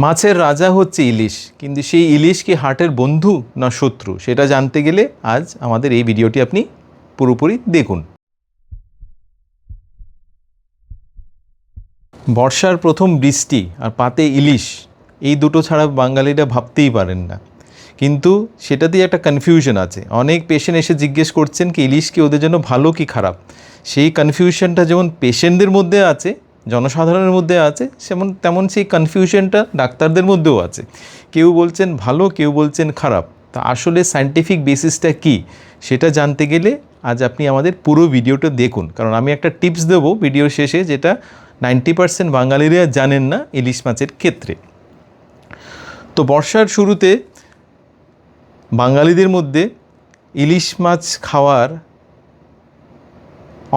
মাছের রাজা হচ্ছে ইলিশ, কিন্তু সেই ইলিশ কি হার্টের বন্ধু না শত্রু, সেটা জানতে গেলে আজ আমাদের এই ভিডিওটি আপনি পুরোপুরি দেখুন। বর্ষার প্রথম বৃষ্টি আর পাতে ইলিশ, এই দুটো ছাড়া বাঙালিরা ভাবতেই পারেন না। কিন্তু সেটাতেই একটা কনফিউশন আছে। অনেক পেশেন্ট এসে জিজ্ঞেস করছেন কি ইলিশ কি ওদের জন্য ভালো কি খারাপ। সেই কনফিউশনটা যেমন পেশেন্টদের মধ্যে আছে, জনসাধারণের মধ্যে আছে, তেমন সেই কনফিউশনটা ডাক্তারদের মধ্যেও আছে। কেউ বলছেন ভালো, কেউ বলছেন খারাপ। তা আসলে সায়েন্টিফিক বেসিসটা কি সেটা জানতে গেলে আজ আপনি আমাদের পুরো ভিডিওটা দেখুন, কারণ আমি একটা টিপস দেবো ভিডিওর শেষে, যেটা 90% বাঙালিরা জানেন না ইলিশ মাছের ক্ষেত্রে। তো বর্ষার শুরুতে বাঙালিদের মধ্যে ইলিশ মাছ খাওয়ার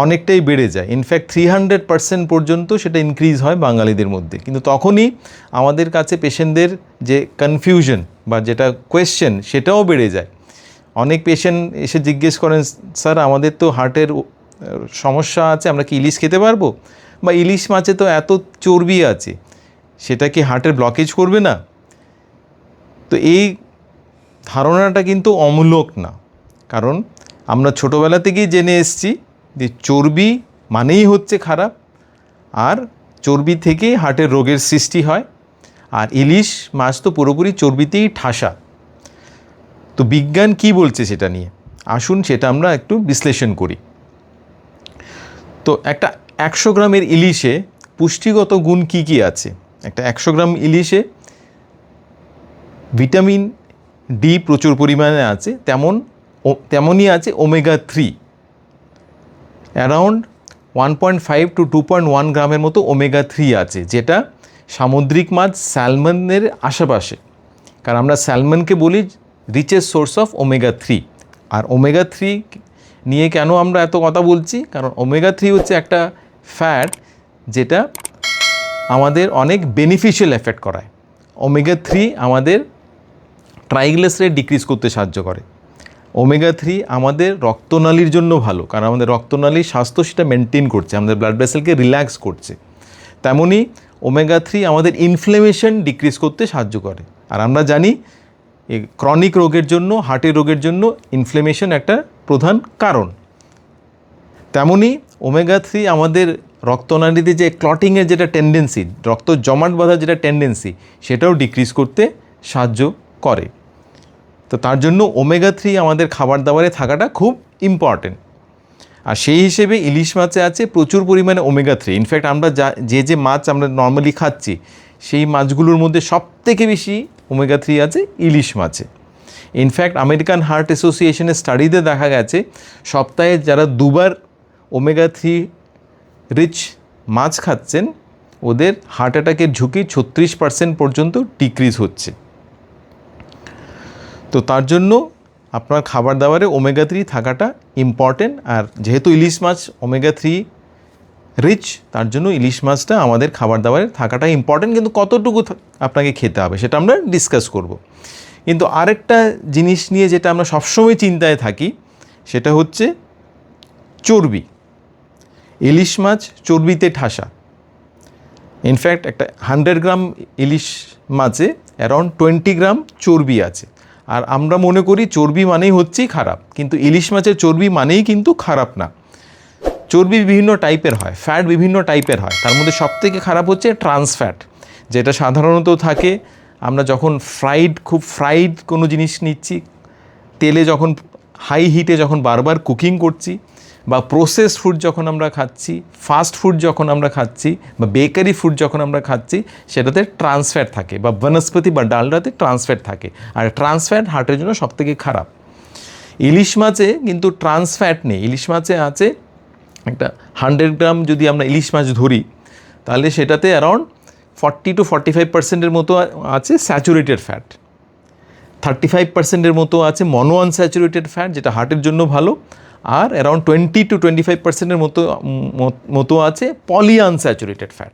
অনেকটাই বেড়ে যায়। ইনফ্যাক্ট 300% পর্যন্ত সেটা ইনক্রিজ হয় বাঙালিদের মধ্যে। কিন্তু তখনই আমাদের কাছে পেশেন্টদের যে কনফিউশন বা যেটা কোয়েশ্চেন সেটাও বেড়ে যায়। অনেক পেশেন্ট এসে জিজ্ঞেস করেন, স্যার আমাদের তো হার্টের সমস্যা আছে, আমরা কি ইলিশ খেতে পারবো? বা ইলিশ মাছে তো এত চর্বি আছে, সেটা কি হার্টের ব্লকেজ করবে না? তো এই ধারণাটা কিন্তু অমূলক না, কারণ আমরা ছোটোবেলা থেকেই জেনে এসেছি যে চর্বি মানেই হচ্ছে খারাপ, আর চর্বি থেকেই হার্টের রোগের সৃষ্টি হয়। আর ইলিশ মাছ তো পুরোপুরি চর্বিতেই ঠাসা। তো বিজ্ঞান কি বলছে সেটা নিয়ে আসুন সেটা আমরা একটু বিশ্লেষণ করি। তো একটা 100 গ্রামের ইলিশে পুষ্টিগত গুণ কি কি আছে? একটা 100 গ্রাম ইলিশে ভিটামিন ডি প্রচুর পরিমাণে আছে, তেমনই আছে ওমেগা 3, অ্যারাউন্ড 1.5 to 2.1 গ্রামের মতো ওমেগা 3 আছে, যেটা সামুদ্রিক মাছ স্যালমনের আশেপাশে। কারণ আমরা স্যালমনকে বলি রিচেস্ট সোর্স অফ ওমেগা 3। আর ওমেগা 3 নিয়ে কেন আমরা এত কথা বলছি? কারণ ওমেগা 3 হচ্ছে একটা ফ্যাট যেটা আমাদের অনেক বেনিফিশিয়াল এফেক্ট করায়। ওমেগা 3 আমাদের ট্রাইগ্লিসারাইড ডিক্রিজ করতে সাহায্য করে। ওমেগা 3 আমাদের রক্তনালীর জন্য ভালো, কারণ আমাদের রক্তনালীর স্বাস্থ্য সেটা মেনটেন করছে, আমাদের ব্লাড ভেসেলকে রিল্যাক্স করছে। তেমনি ওমেগা 3 আমাদের ইনফ্লেমেশন ডিক্রিজ করতে সাহায্য করে। আর আমরা জানি এই ক্রনিক রোগের জন্য, হার্টের রোগের জন্য ইনফ্লেমেশন একটা প্রধান কারণ। তেমনি ওমেগা 3 আমাদের রক্তনালীতে যে ক্লটিংয়ের যেটা টেন্ডেন্সি, রক্ত জমাট বাঁধার যেটা টেন্ডেন্সি, সেটাও ডিক্রিজ করতে সাহায্য করে। তো তার জন্য ওমেগা 3 আমাদের খাবার দাবারে থাকাটা খুব ইম্পর্টেন্ট। আর সেই হিসেবে ইলিশ মাছে আছে প্রচুর পরিমাণে ওমেগা 3। ইনফ্যাক্ট আমরা যে মাছ আমরা নর্মালি খাচ্ছি, সেই মাছগুলোর মধ্যে সবথেকে বেশি ওমেগা 3 আছে ইলিশ মাছে। ইনফ্যাক্ট আমেরিকান হার্ট অ্যাসোসিয়েশনের স্টাডিতে দেখা গেছে সপ্তাহে যারা 2বার ওমেগা 3 রিচ মাছ খাচ্ছেন, ওদের হার্ট অ্যাটাকের ঝুঁকি 36% পর্যন্ত ডিক্রিজ হচ্ছে। তো তার জন্য আপনার খাবার দাবারে ওমেগা 3 থাকাটা ইম্পর্টেন্ট। আর যেহেতু ইলিশ মাছ ওমেগা 3 রিচ, তার জন্য ইলিশ মাছটা আমাদের খাবার দাবারে থাকাটা ইম্পর্টেন্ট। কিন্তু কতটুকু আপনাকে খেতে হবে সেটা আমরা ডিসকাস করব। কিন্তু আরেকটা জিনিস নিয়ে যেটা আমরা সবসময় চিন্তায় থাকি, সেটা হচ্ছে চর্বি। ইলিশ মাছ চর্বিতে ঠাসা। ইনফ্যাক্ট একটা 100 গ্রাম ইলিশ মাছে অ্যারাউন্ড 20 গ্রাম চর্বি আছে। আর আমরা মনে করি চর্বি মানেই হচ্ছেই খারাপ, কিন্তু ইলিশ মাছের চর্বি মানেই কিন্তু খারাপ না। চর্বি বিভিন্ন টাইপের হয়, ফ্যাট বিভিন্ন টাইপের হয়। তার মধ্যে সবথেকে খারাপ হচ্ছে ট্রান্স ফ্যাট, যেটা সাধারণত থাকে আমরা যখন খুব ফ্রাইড কোনো জিনিস নিচ্ছি, তেলে যখন হাই হিটে যখন বারবার কুকিং করছি, বা প্রসেসড ফুড যখন আমরা খাচ্ছি, ফাস্ট ফুড যখন আমরা খাচ্ছি, বা বেকারি ফুড যখন আমরা খাচ্ছি, সেটাতে ট্রান্স ফ্যাট থাকে, বা বনস্পতি বা ডালডাতে ট্রান্স ফ্যাট থাকে। আর ট্রান্স ফ্যাট হার্টের জন্য সবথেকে খারাপ। ইলিশ মাছে কিন্তু ট্রান্স ফ্যাট নেই। ইলিশ মাছে আছে একটা 100 গ্রাম যদি আমরা ইলিশ মাছ ধরি, তাহলে সেটাতে অ্যারাউন্ড 40 to 45% মতো আছে স্যাচুরেটেড ফ্যাট, 35% মতো আছে মনো আনস্যাচুরেটেড ফ্যাট, যেটা হার্টের জন্য ভালো। আর অ্যারাউন্ড 20 to 25% মতো আছে পলি আনস্যাচুরেটেড ফ্যাট।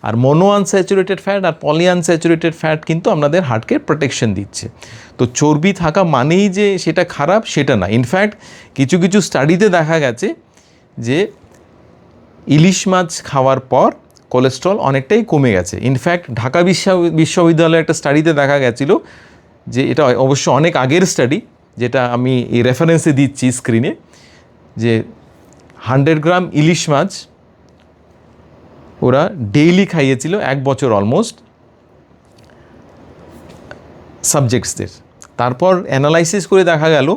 আর মনো আনস্যাচুরেটেড ফ্যাট আর পলি আনস্যাচুরেটেড ফ্যাট কিন্তু আমাদের হার্টকে প্রোটেকশন দিচ্ছে। তো চর্বি থাকা মানেই যে সেটা খারাপ সেটা না। ইনফ্যাক্ট কিছু স্টাডিতে দেখা গেছে যে ইলিশ মাছ খাওয়ার পর কোলেস্ট্রল অনেকটাই কমে গেছে। ইনফ্যাক্ট ঢাকা বিশ্ববিদ্যালয়ের একটা স্টাডিতে দেখা গেছিল যে, এটা অবশ্য অনেক আগের স্টাডি, যেটা আমি এই রেফারেন্সে দিচ্ছি স্ক্রিনে, যে 100 গ্রাম ইলিশ মাছ ওরা ডেইলি খাইয়েছিল 1 বছর অলমোস্ট সাবজেক্টসদের। তারপর অ্যানালাইসিস করে দেখা গেল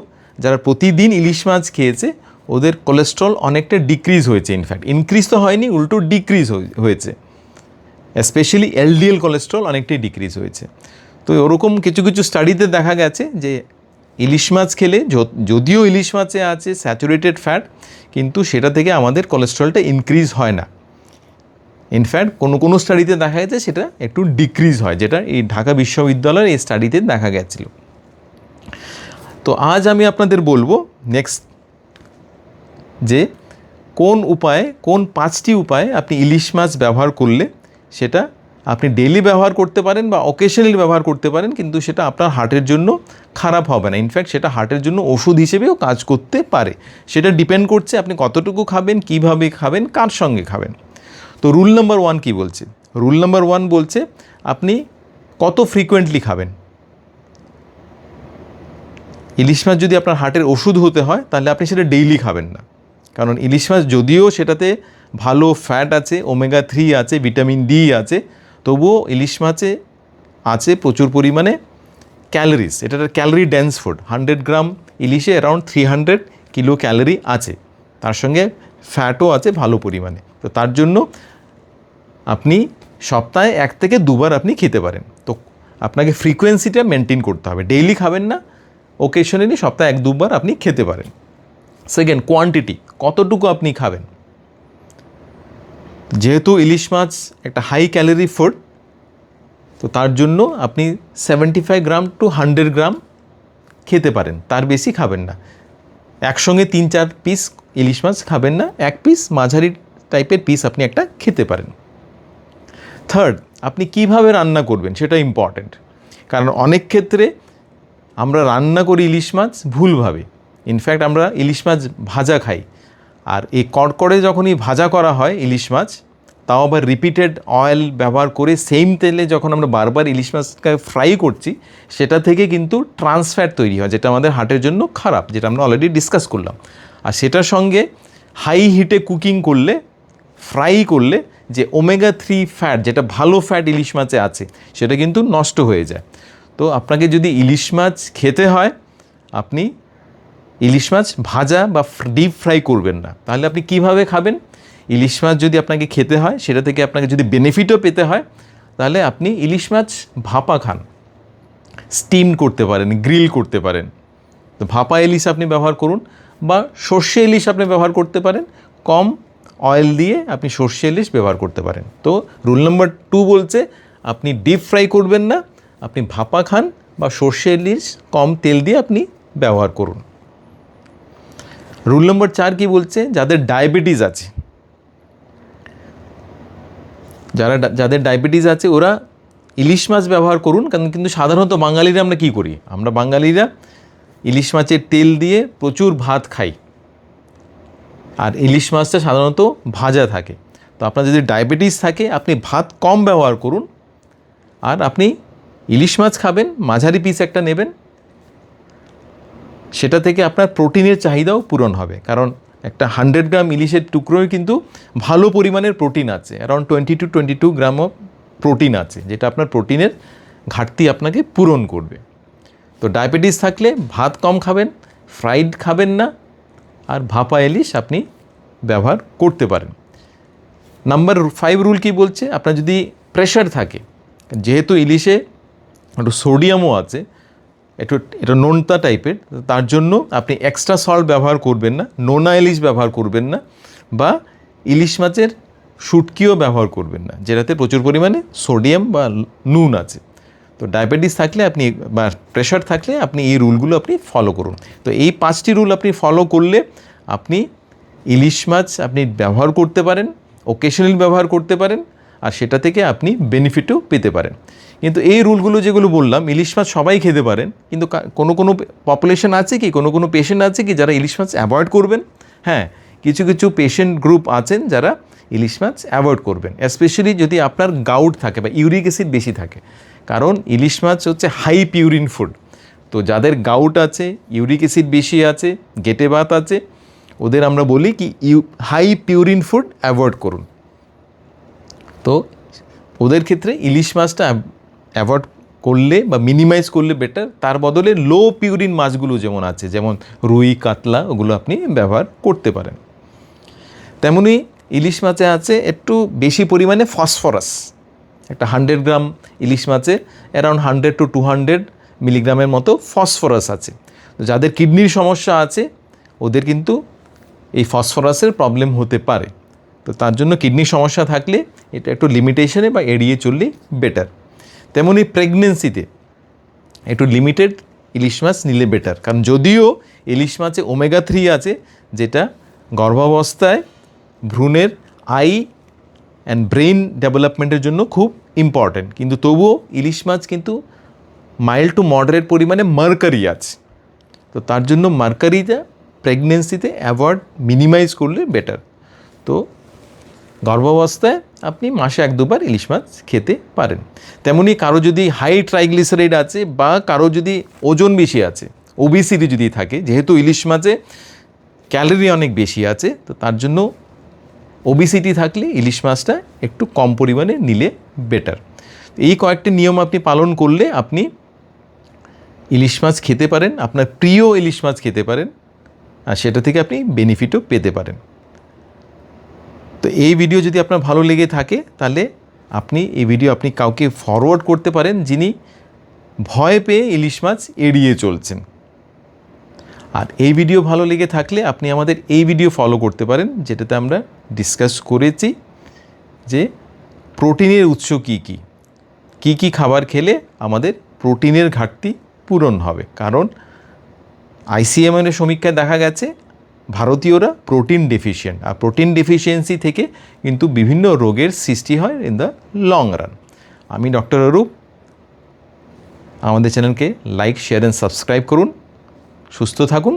যারা প্রতিদিন ইলিশ মাছ খেয়েছে ওদের কোলেস্ট্রল অনেকটা ডিক্রিজ হয়েছে। ইনফ্যাক্ট ইনক্রিজ তো হয়নি, উল্টো ডিক্রিজ হয়েছে। স্পেশালি এলডিএল কোলেস্ট্রল অনেকটাই ডিক্রিজ হয়েছে। তো ওরকম কিছু কিছু স্টাডিতে দেখা গেছে যে ইলিশ মাছ খেলে, যদিও ইলিশ মাছে আছে স্যাচুরেটেড ফ্যাট, কিন্তু সেটা থেকে আমাদের কোলেস্ট্রলটা ইনক্রিজ হয় না। ইনফ্যাক্ট কোনো স্টাডিতে দেখা গেছে সেটা একটু ডিক্রিজ হয়, যেটা এই ঢাকা বিশ্ববিদ্যালয়ের এই স্টাডিতে দেখা গেছিল। তো আজ আমি আপনাদের বলবো নেক্সট যে কোন 5টি উপায়ে আপনি ইলিশ মাছ ব্যবহার করলে সেটা আপনি ডেইলি ব্যবহার করতে পারেন বা অকেশনালি ব্যবহার করতে পারেন, কিন্তু সেটা আপনার হার্টের জন্য খারাপ হবে না। ইনফ্যাক্ট সেটা হার্টের জন্য ওষুধ হিসেবেও কাজ করতে পারে। সেটা ডিপেন্ড করছে আপনি কতটুকু খাবেন, কিভাবে খাবেন, কার সঙ্গে খাবেন। তো রুল নাম্বার 1 কী বলছে? রুল নাম্বার 1 বলছে আপনি কত ফ্রিকোয়েন্টলি খাবেন। ইলিশ মাছ যদি আপনার হার্টের ওষুধ হতে হয় তাহলে আপনি সেটা ডেইলি খাবেন না, কারণ ইলিশ মাছ যদিও সেটাতে ভালো ফ্যাট আছে, ওমেগা 3 আছে, ভিটামিন ডি আছে, তবুও ইলিশ মাছে আছে প্রচুর পরিমাণে ক্যালোরিজ। এটা একটা ক্যালোরি ডেন্স ফুড। 100 গ্রাম ইলিশে অ্যারাউন্ড 300 কিলো ক্যালোরি আছে, তার সঙ্গে ফ্যাটও আছে ভালো পরিমাণে। তো তার জন্য আপনি সপ্তাহে 1 থেকে 2 বার আপনি খেতে পারেন। তো আপনাকে ফ্রিকোয়েন্সিটা মেনটেন করতে হবে, ডেইলি খাবেন না, ওকেশনালি সপ্তাহে 1-2 বার আপনি খেতে পারেন। সেকেন্ড, কোয়ান্টিটি, কতটুকু আপনি খাবেন। যেহেতু ইলিশ মাছ একটা হাই ক্যালোরি ফুড, তো তার জন্য আপনি 75 গ্রাম টু 100 গ্রাম খেতে পারেন, তার বেশি খাবেন না। একসঙ্গে 3-4 পিস ইলিশ মাছ খাবেন না, 1 পিস মাঝারি টাইপের পিস আপনি একটা খেতে পারেন। থার্ড, আপনি কিভাবে রান্না করবেন সেটা ইম্পর্ট্যান্ট, কারণ অনেক ক্ষেত্রে আমরা রান্না করি ইলিশ মাছ ভুলভাবে। ইনফ্যাক্ট আমরা ইলিশ মাছ ভাজা খাই, আর এই কড়কড়ে যখনই ভাজা করা হয় ইলিশ মাছ, তাও আবার রিপিটেড অয়েল ব্যবহার করে সেম তেলে যখন আমরা বারবার ইলিশ মাছকে ফ্রাই করছি, সেটা থেকে কিন্তু ট্রান্স ফ্যাট তৈরি হয়, যেটা আমাদের হার্টের জন্য খারাপ, যেটা আমরা অলরেডি ডিসকাস করলাম। আর সেটার সঙ্গে হাই হিটে কুকিং করলে, ফ্রাই করলে যে ওমেগা 3 ফ্যাট, যেটা ভালো ফ্যাট ইলিশ মাছে আছে, সেটা কিন্তু নষ্ট হয়ে যায়। তো আপনাকে যদি ইলিশ মাছ খেতে হয়, আপনি ইলিশ মাছ ভাজা বা ডিপ ফ্রাই করবেন না। তাহলে আপনি কিভাবে খাবেন? ইলিশ মাছ যদি আপনাকে খেতে হয়, সেটা থেকে আপনাকে যদি বেনিফিটও পেতে হয়, তাহলে আপনি ইলিশ মাছ ভাপা খান, স্টিম করতে পারেন, গ্রিল করতে পারেন। তো ভাপা ইলিশ আপনি ব্যবহার করুন, বা সর্ষে ইলিশ আপনি ব্যবহার করতে পারেন। কম অয়েল দিয়ে আপনি সর্ষে ইলিশ ব্যবহার করতে পারেন। তো রুল নাম্বার 2 বলছে আপনি ডিপ ফ্রাই করবেন না, আপনি ভাপা খান বা সর্ষে ইলিশ কম তেল দিয়ে আপনি ব্যবহার করুন। রুল নম্বর 4 কি বলছে? যাদের ডায়াবেটিস আছে, যাদের ডায়াবেটিস আছে ওরা ইলিশ মাছ ব্যবহার করুন। কারণ কিন্তু সাধারণত বাঙালিরা আমরা কী করি? আমরা বাঙালিরা ইলিশ মাছের তেল দিয়ে প্রচুর ভাত খাই, আর ইলিশ মাছটা সাধারণত ভাজা থাকে। তো আপনার যদি ডায়াবেটিস থাকে, আপনি ভাত কম ব্যবহার করুন, আর আপনি ইলিশ মাছ খাবেন, মাঝারি পিস একটা নেবেন, সেটা থেকে আপনার প্রোটিনের চাহিদাও পূরণ হবে। কারণ একটা 100 গ্রাম ইলিশের টুকরোয় কিন্তু ভালো পরিমাণের প্রোটিন আছে, অ্যারাউন্ড 20-22 গ্রাম অফ প্রোটিন আছে, যেটা আপনার প্রোটিনের ঘাটতি আপনাকে পূরণ করবে। তো ডায়াবেটিস থাকলে ভাত কম খাবেন, ফ্রাইড খাবেন না, আর ভাপা ইলিশ আপনি ব্যবহার করতে পারেন। নাম্বার 5 রুল কি বলছে? আপনার যদি প্রেশার থাকে, যেহেতু ইলিশে একটু সোডিয়ামও আছে, এটা নোনতা টাইপের, তার জন্য আপনি এক্সট্রা সল্ট ব্যবহার করবেন না, নোনা ইলিশ ব্যবহার করবেন না, বা ইলিশ মাছের শুটকিও ব্যবহার করবেন না, যেটাতে প্রচুর পরিমাণে সোডিয়াম বা নুন আছে। তো ডায়াবেটিস থাকলে আপনি বা প্রেশার থাকলে আপনি এই রুলগুলো আপনি ফলো করুন। তো এই 5টি রুল আপনি ফলো করলে আপনি ইলিশ মাছ আপনি ব্যবহার করতে পারেন, ওকেশনালি ব্যবহার করতে পারেন, আর সেটা থেকে আপনি বেনিফিটও পেতে পারেন। কিন্তু এই রুলগুলো যেগুলো বললাম, ইলিশ মাছ সবাই খেতে পারেন, কিন্তু কোনো পপুলেশন আছে কি, কোনো পেশেন্ট আছে কি যারা ইলিশ মাছ অ্যাভয়েড করবেন? হ্যাঁ, কিছু কিছু পেশেন্ট গ্রুপ আছেন যারা ইলিশ মাছ অ্যাভয়েড করবেন, স্পেশালি যদি আপনার গাউট থাকে বা ইউরিক অ্যাসিড বেশি থাকে, কারণ ইলিশ মাছ হচ্ছে হাই পিউরিন ফুড। তো যাদের গাউট আছে, ইউরিক অ্যাসিড বেশি আছে, গেটে বাত আছে, ওদের আমরা বলি কি হাই পিউরিন ফুড অ্যাভয়েড করুন। তো ওদের ক্ষেত্রে ইলিশ মাছটা অ্যাভয়েড করলে বা মিনিমাইজ করলে বেটার। তার বদলে লো পিউরিন মাছগুলো যেমন আছে, যেমন রুই, কাতলা, ওগুলো আপনি ব্যবহার করতে পারেন। তেমনি ইলিশ মাছে আছে একটু বেশি পরিমাণে ফসফরাস। একটা 100 গ্রাম ইলিশ মাছে অ্যারাউন্ড 100 to 200 মিলিগ্রামের মতো ফসফরাস আছে। তো যাদের কিডনির সমস্যা আছে ওদের কিন্তু এই ফসফরাসের প্রবলেম হতে পারে। তো তার জন্য কিডনির সমস্যা থাকলে এটা একটু লিমিটেশনে বা এড়িয়ে চললেই বেটার। তেমনি প্রেগনেন্সিতে একটু লিমিটেড ইলিশ মাছ নিলে বেটার, কারণ যদিও ইলিশ মাছে ওমেগা 3 আছে, যেটা গর্ভাবস্থায় ভ্রূণের আই অ্যান্ড ব্রেন ডেভেলপমেন্টের জন্য খুব ইম্পর্ট্যান্ট, কিন্তু তবুও ইলিশ মাছ কিন্তু মাইল্ড টু মডারেট পরিমাণে মার্কারি আছে। তো তার জন্য মার্কারিটা প্রেগনেন্সিতে অ্যাভয়েড মিনিমাইজ করলে বেটার। তো গর্ভাবস্থায় আপনি মাসে 1-2 বার ইলিশ মাছ খেতে পারেন। তেমনি কারো যদি হাই ট্রাইগ্লিসারাইড আছে বা কারো যদি ওজন বেশি আছে, ওবিসিটি যদি থাকে, যেহেতু ইলিশ মাছে ক্যালোরি অনেক বেশি আছে, তো তার জন্য ওবিসিটি থাকলে ইলিশ মাছটা একটু কম পরিমাণে নিলে বেটার। এই কয়েকটি নিয়ম আপনি পালন করলে আপনি ইলিশ মাছ খেতে পারেন, আপনার প্রিয় ইলিশ মাছ খেতে পারেন, আর সেটা থেকে আপনি বেনিফিটও পেতে পারেন। তো এই ভিডিও যদি আপনার ভালো লেগে থাকে তাহলে আপনি এই ভিডিও আপনি কাউকে ফরওয়ার্ড করতে পারেন যিনি ভয় পেয়ে ইলিশ মাছ এড়িয়ে চলছেন। আর এই ভিডিও ভালো লেগে থাকলে আপনি আমাদের এই ভিডিও ফলো করতে পারেন, যেটাতে আমরা ডিসকাস করেছি যে প্রোটিনের উৎস কী কী খাবার খেলে আমাদের প্রোটিনের ঘাটতি পূরণ হবে। কারণ ICMR সমীক্ষায় দেখা গেছে ভারতীয়রা প্রোটিন ডেফিশিয়েন্ট, আর প্রোটিন ডেফিসিয়েন্সি থেকে কিন্তু বিভিন্ন রোগের সৃষ্টি হয় ইন দ্য লং রান। আমি ডক্টর অরূপ। আমাদের চ্যানেলকে লাইক, শেয়ার অ্যান্ড সাবস্ক্রাইব করুন। সুস্থ থাকুন,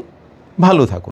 ভালো থাকুন।